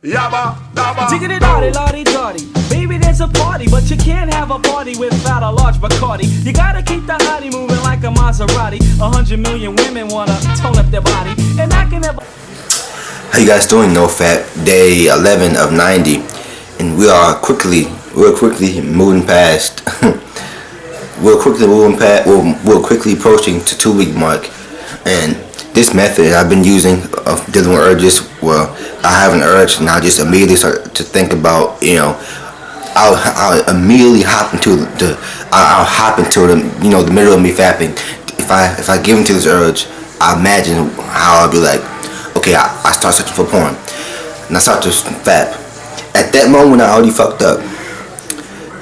Yabba, dabba. Diggity dotty, lottie dotty. Baby, there's a party, but you can't have a party without a large Bacardi. You gotta keep the hottie moving like a Maserati. 100 million women wanna tone up their body, and I can never. How you guys doing? NoFap, day 11 of 90, and we're quickly moving past. we're quickly approaching to 2-week mark, and this method I've been using of dealing with urges. Well, I have an urge, and I just immediately start to think about, I'll immediately hop into the the middle of me fapping. If I give into this urge, I imagine how I'll be like, okay, I start searching for porn, and I start to fap. At that moment, I already fucked up.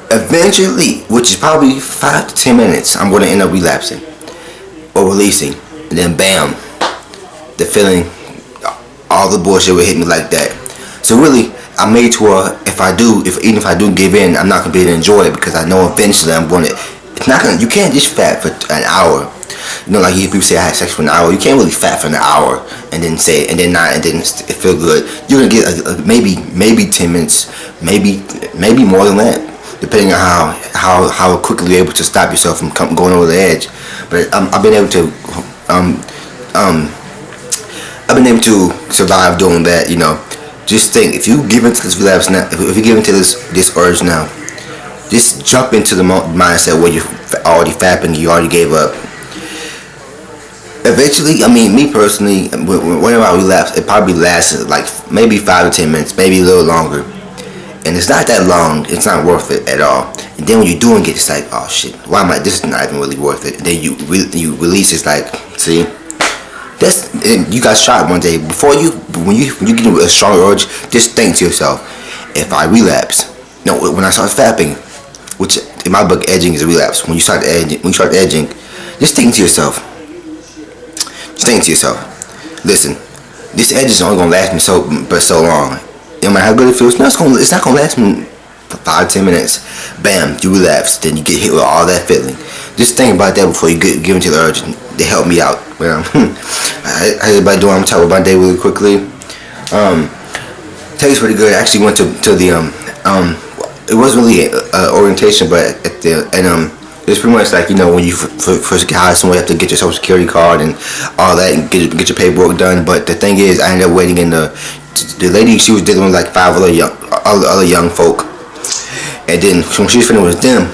Eventually, which is probably 5 to 10 minutes, I'm going to end up relapsing or releasing, and then bam, the feeling, all the bullshit will hit me like that. So really, I made to where even if I do give in, I'm not gonna be able to enjoy it, because I know eventually I'm gonna. It's not gonna. You can't just fat for an hour. Like if people say I had sex for an hour, you can't really fat for an hour and then it feel good. You're gonna get maybe 10 minutes, maybe more than that, depending on how quickly you're able to stop yourself from going over the edge. But I've been able to survive doing that. Just think, if you give into this relapse now, if you give into this urge now, just jump into the mindset where you're already fapping, you already gave up. Eventually, me personally, whenever I relapse, it probably lasts like maybe 5 to 10 minutes, maybe a little longer. And it's not that long, it's not worth it at all. And then when you're doing it, it's like, oh shit, this is not even really worth it. And then you release, it's like, see? You got shot one day. When you get a strong urge, just think to yourself, if I relapse, when I start fapping, which in my book, edging is a relapse. When you start edging, just think to yourself. Listen, this edge is only gonna last me so long. No matter how good it feels, it's not gonna last me 5-10 minutes. Bam, you relapse, then you get hit with all that feeling. Just think about that before you give into the urge. They help me out. How's everybody doing? I'm gonna talk about my day really quickly. Today's pretty good. I actually went to the it wasn't really orientation, but it was pretty much like, when you first get hired somewhere, you have to get your social security card and all that, and get your paperwork done. But the thing is, I ended up waiting in the lady. She was dealing with like 5 other young folk. And then when she was finished with them,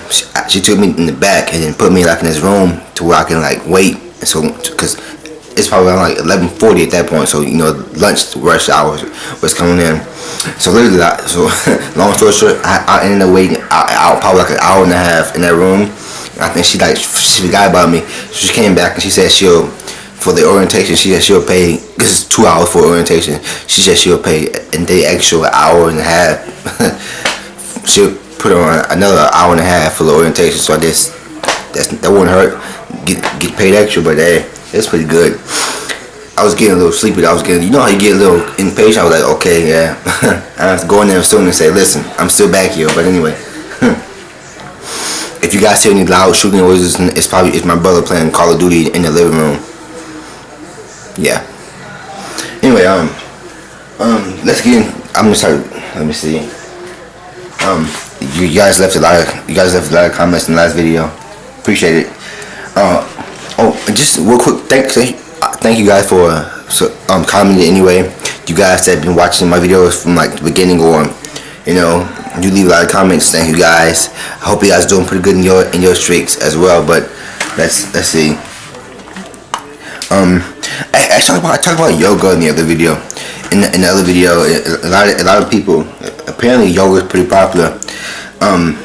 she took me in the back and then put me like in this room to where I can like wait. And so, because it's probably around like 11:40 at that point, so lunch rush hours was coming in. So literally, long story short, I ended up waiting out probably like an hour and a half in that room. I think she forgot about me. She came back and she said for the orientation, she said she'll pay, because it's 2 hours for orientation. She said she'll pay the extra hour and a half. She'll put on another hour and a half for the orientation, so I guess that wouldn't hurt. Get paid extra, but hey, it's pretty good. I was getting a little sleepy. How you get a little impatient. I was like, okay, yeah. I have to go in there soon and say, listen, I'm still back here. But anyway, if you guys hear any loud shooting noises, it's my brother playing Call of Duty in the living room. Yeah. Anyway, let's get in. I'm gonna start. Let me see. You guys left a lot of comments in the last video. Appreciate it. Just real quick, thank you guys for commenting anyway. You guys that have been watching my videos from like the beginning, or you leave a lot of comments. Thank you guys. I hope you guys doing pretty good in your streaks as well. But let's see. I talked about yoga in the other video. In the other video, a lot of people, apparently yoga is pretty popular. I'm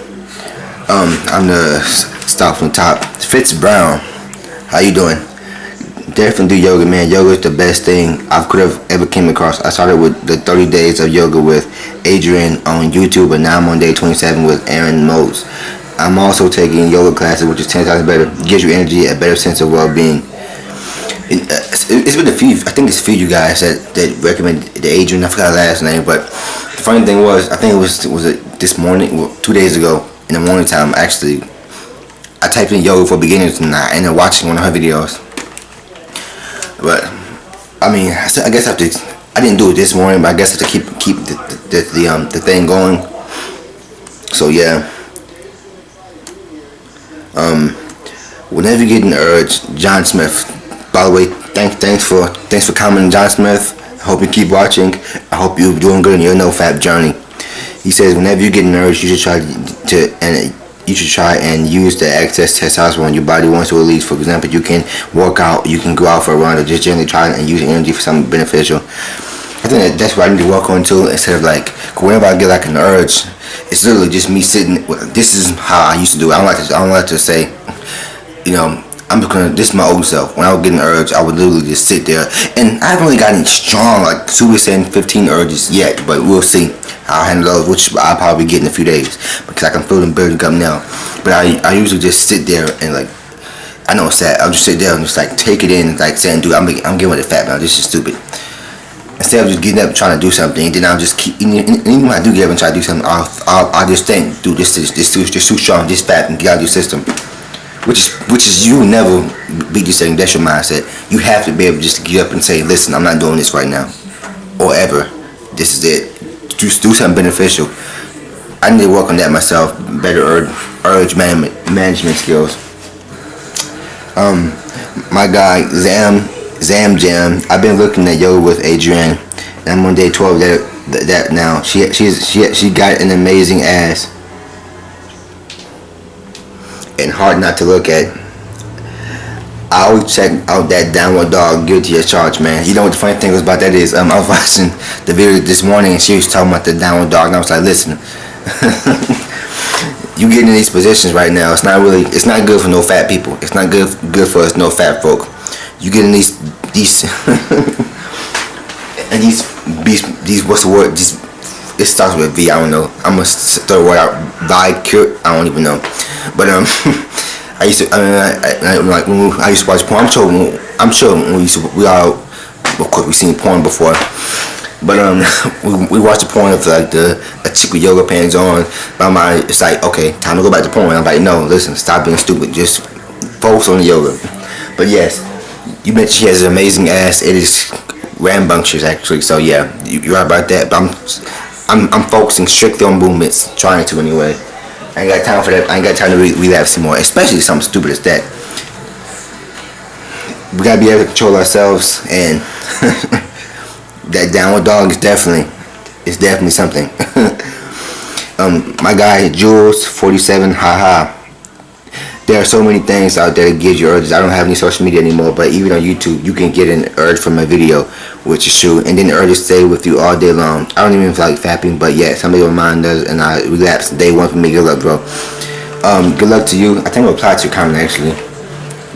gonna start from the top. Fitz Brown, how you doing? Definitely do yoga, man. Yoga is the best thing I could have ever came across. I started with the 30 days of yoga with Adrian on YouTube, but now I'm on day 27 with Aaron Modes. I'm also taking yoga classes, which is 10 times better. It gives you energy, a better sense of well-being. It's been a few of you guys that recommended the Adrian. I forgot her last name, but the funny thing was, I think it was this morning, 2 days ago, in the morning time, actually, I typed in yoga for beginners and I ended up watching one of her videos. But I guess I I didn't do it this morning, but I guess to keep the thing going. So yeah. Whenever you get an urge, John Smith. By the way, thanks for commenting, John Smith. I hope you keep watching. I hope you're doing good in your NoFap journey. He says whenever you get an urge, you should try and use the excess testosterone your body wants to release. For example, you can work out, you can go out for a run, or just generally try and use energy for something beneficial. I think that's what I need to work on too. Instead of like, whenever I get like an urge, it's literally just me sitting. This is how I used to do it. I don't like to say, you know, this is my old self. When I would get an urge, I would literally just sit there. And I haven't really gotten strong, like Super Saiyan 15 urges yet, but we'll see how I handle those, which I'll probably get in a few days, because I can feel them building up now. But I usually just sit there and like, I know it's sad, I'll just sit there and just like take it in, like saying, dude, I'm getting with the fat now, this is stupid. Instead of just getting up and trying to do something, and then I'll just keep, even when I do get up and try to do something, I'll just think, dude, this is too strong, this fat, and get out of your system. Which is you will never be just saying, that's your mindset. You have to be able just to get up and say, listen, I'm not doing this right now, or ever. This is it. Just do something beneficial. I need to work on that myself. Better urge management skills. My guy Zam Jam. I've been looking at yoga with Adrienne, and I'm on day 12. That now she got an amazing ass. And hard not to look at. I always check out that downward dog, guilty as charged, man. You know what the funny thing was about that is, I was watching the video this morning and she was talking about the downward dog, and I was like, listen, you getting in these positions right now, it's not good for no fat people. It's not good for us no fat folk. You get in these and these what's the word? It starts with V. I don't know. I'm gonna throw the word out. I don't even know. But I used to. Like when I used to watch porn. I'm sure we all, of course, we seen porn before. But we watched the porn of like a chick with yoga pants on. My mind, it's like, okay, time to go back to porn. I'm like, no, listen, stop being stupid. Just focus on the yoga. But yes, you mentioned she has an amazing ass. It is rambunctious actually. So yeah, you're right about that. But I'm focusing strictly on movements, trying to anyway. I ain't got time for that. I ain't got time to relapse anymore, especially something stupid as that. We gotta be able to control ourselves, and that downward dog is definitely something. My guy Jules 47, haha. There are so many things out there that gives you urges. I don't have any social media anymore, but even on YouTube, you can get an urge from a video, which is true, and then the urges stay with you all day long. I don't even feel like fapping, but yeah, somebody on mine does, and I relapse. Day one for me. Good luck, bro. Good luck to you. I think I'll reply to your comment actually.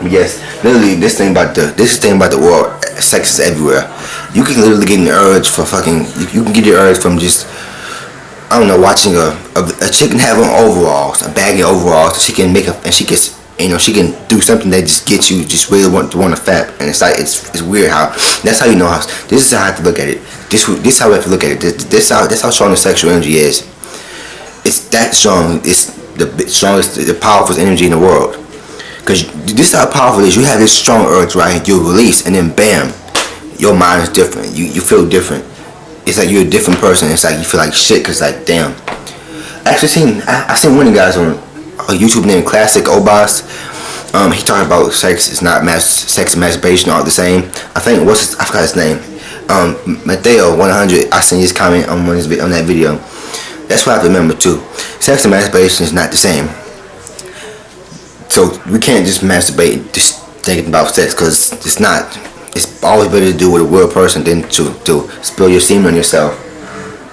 Yes, literally, this thing about the world, sex is everywhere. You can literally get an urge for fucking. You can get your urge from just, I don't know, watching a chicken have on overalls, a bag of overalls. She can make and she gets, she can do something that just gets you just really want to fap. And it's like it's weird how that's how you know how. This is how I have to look at it. This is how I have to look at it. That's how strong the sexual energy is. It's that strong. It's the strongest, the powerful energy in the world. Because this is how powerful it is. You have this strong urge, right? You release, and then bam, your mind is different. You feel different. It's like you're a different person. It's like you feel like shit, because like, damn. I seen one of the guys on a YouTube named Classic Obas. He talking about sex is not sex and masturbation are the same. I forgot his name. Mateo 100. I seen his comment on that video. That's what I remember too. Sex and masturbation is not the same. So we can't just masturbate just thinking about sex, because it's not. It's always better to do with a real person than to spill your semen on yourself.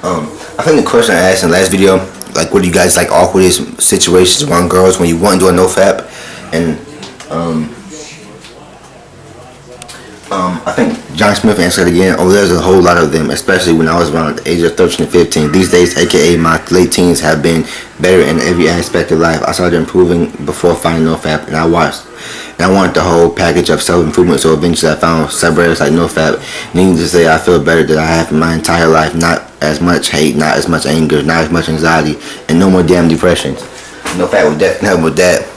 I think the question I asked in the last video, like, what do you guys like awkward situations around girls when you want to do a NoFap? And I think John Smith answered again. Oh, there's a whole lot of them, especially when I was around the age of 13 and 15. These days, aka my late teens, have been better in every aspect of life. I started improving before finding NoFap, and I wanted the whole package of self-improvement, so eventually I found subreddits like NoFap. Needless to say, I feel better than I have in my entire life. Not as much hate, not as much anger, not as much anxiety, and no more damn depressions. NoFap will definitely help with that.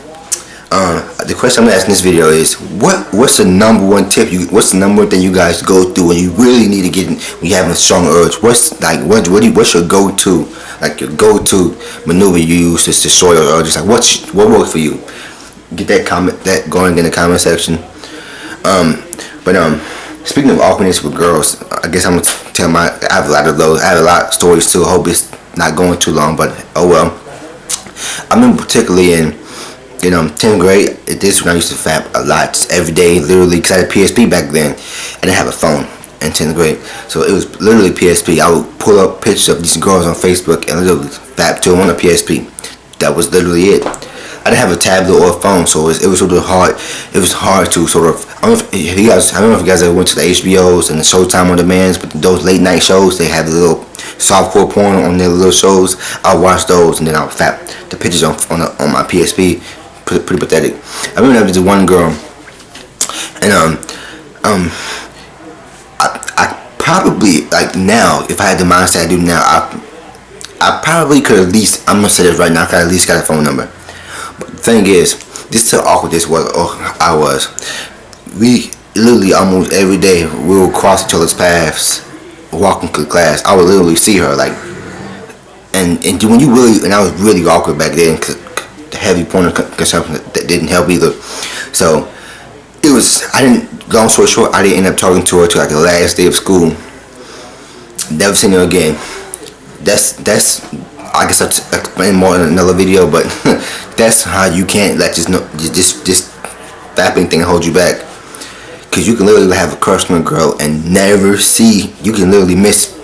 The question I'm gonna ask in this video is what's the number one tip what's the number one thing you guys go through when you really need to get in, when you're having a strong urge? What's your go-to, like your go-to maneuver you use to destroy your urges? Like what works for you? Get that going in the comment section. Speaking of awkwardness with girls, I guess I'm gonna tell I have a lot of those. I have a lot of stories too. Hope it's not going too long, but oh well. I remember particularly in 10th grade, this is when I used to fap a lot, just every day, literally, because I had a PSP back then. I didn't have a phone in 10th grade, so it was literally PSP. I would pull up pictures of these girls on Facebook and literally fap to them on a PSP. That was literally it. I didn't have a tablet or a phone, so it was sort of hard. It was hard to sort of. I don't know if you guys ever went to the HBOs and the Showtime on Demands, but those late night shows, they have the little softcore porn on their little shows. I would watch those and then I would fap the pictures on my PSP. Pretty pathetic. I remember there was this one girl, and I probably, like now, if I had the mindset I do now, I probably could at least, I'm gonna say this right now, I could at least got a phone number. But the thing is, this is how awkward this was. I was. We literally almost every day we would cross each other's paths, walking to class. I would literally see her, like, and when you really, and I was really awkward back then, cause the heavy porn consumption that didn't help either. So it was. Long story short, I didn't end up talking to her till like the last day of school. Never seen her again. That's. I guess I'll explain more in another video, but that's how you can't let this fapping thing hold you back. Cause you can literally have a crush on a girl and never see. You can literally miss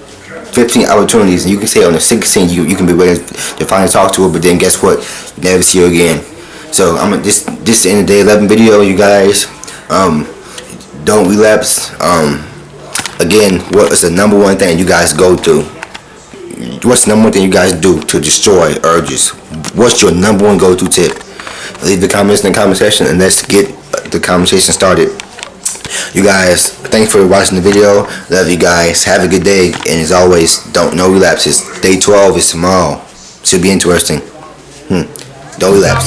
15 opportunities, and you can say on the 16th you can be ready to finally talk to her, but then guess what? You never see her again. So this is the end of day 11 video, you guys. Don't relapse. Again, what is the number one thing you guys go to? What's the number one thing you guys do to destroy urges? What's your number one go-to tip? Leave the comments in the comment section and let's get the conversation started. You guys, thanks for watching the video. Love you guys. Have a good day. And as always, no relapses. Day 12 is tomorrow. Should be interesting. Don't relapse.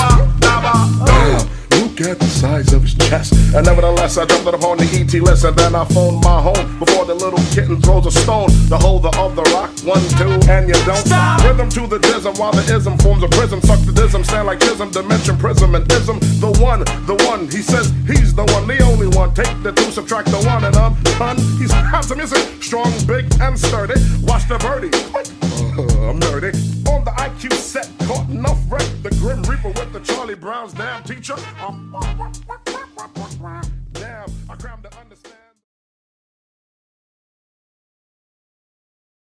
Look at the size of his chest. And nevertheless, I jumped upon the ET list. And then I phoned my home before the little kitten throws a stone. The holder of the rock, 1, 2, and you don't stop. Rhythm to the dism while the ism forms a prism. Suck the dism, stand like ism, dimension, prism, and ism. The one, he says he's the one, the only one. Take the 2, subtract the 1, and he's handsome, is it? Strong, big, and sturdy. Watch the birdie. I'm nerdy. On the IQ set, caught enough wreck. The Grim Reaper with the Charlie Brown's damn teacher.